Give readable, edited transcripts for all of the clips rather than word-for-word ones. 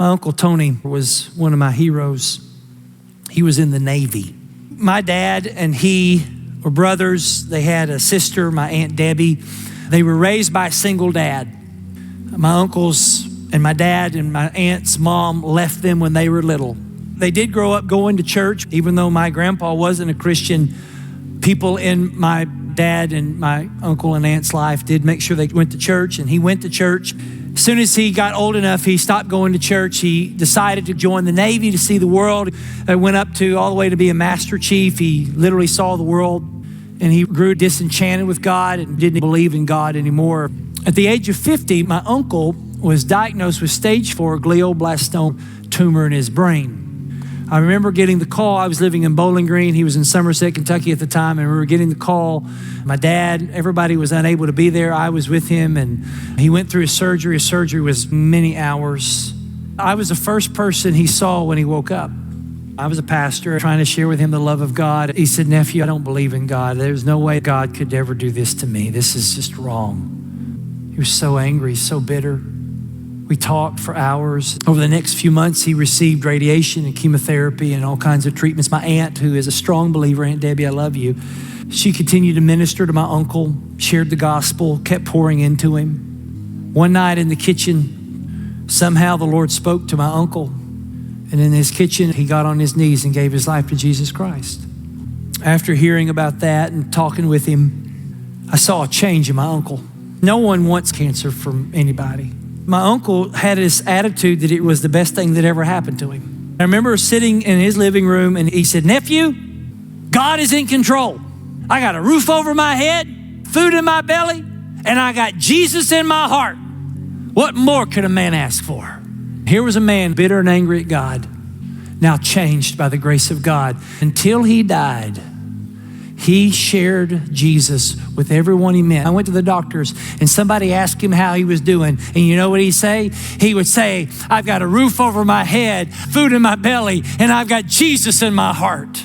My Uncle Tony was one of my heroes. He was in the Navy. My dad and he were brothers. They had a sister, my Aunt Debbie. They were raised by a single dad. My uncles and my dad and my aunt's mom left them when they were little. They did grow up going to church, even though my grandpa wasn't a Christian. People in my dad and my uncle and aunt's life did make sure they went to church, and he went to church. As soon as he got old enough, he stopped going to church. He decided to join the Navy to see the world. He went up to all the way to be a master chief. He literally saw the world, and he grew disenchanted with God and didn't believe in God anymore. At the age of 50, my uncle was diagnosed with stage 4 glioblastoma tumor in his brain. I remember getting the call. I was living in Bowling Green. He was in Somerset, Kentucky at the time, and we were getting the call. My dad, everybody was unable to be there. I was with him, and he went through his surgery. His surgery was many hours. I was the first person he saw when he woke up. I was a pastor trying to share with him the love of God. He said, "Nephew, I don't believe in God. There's no way God could ever do this to me. This is just wrong." He was so angry, so bitter. We talked for hours. Over the next few months, he received radiation and chemotherapy and all kinds of treatments. My aunt, who is a strong believer, Aunt Debbie, I love you, she continued to minister to my uncle, shared the gospel, kept pouring into him. One night in the kitchen, somehow the Lord spoke to my uncle. And in his kitchen, he got on his knees and gave his life to Jesus Christ. After hearing about that and talking with him, I saw a change in my uncle. No one wants cancer from anybody. My uncle had this attitude that it was the best thing that ever happened to him. I remember sitting in his living room and he said, "Nephew, God is in control. I got a roof over my head, food in my belly, and I got Jesus in my heart. What more could a man ask for?" Here was a man bitter and angry at God, now changed by the grace of God. Until he died, he shared Jesus with everyone he met. I went to the doctors and somebody asked him how he was doing. And you know what he'd say? He would say, "I've got a roof over my head, food in my belly, and I've got Jesus in my heart."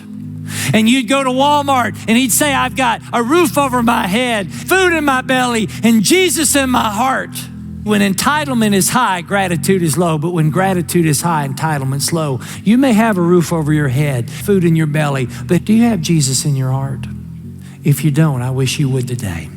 And you'd go to Walmart and he'd say, "I've got a roof over my head, food in my belly, and Jesus in my heart." When entitlement is high, gratitude is low. But when gratitude is high, entitlement's low. You may have a roof over your head, food in your belly, but do you have Jesus in your heart? If you don't, I wish you would today.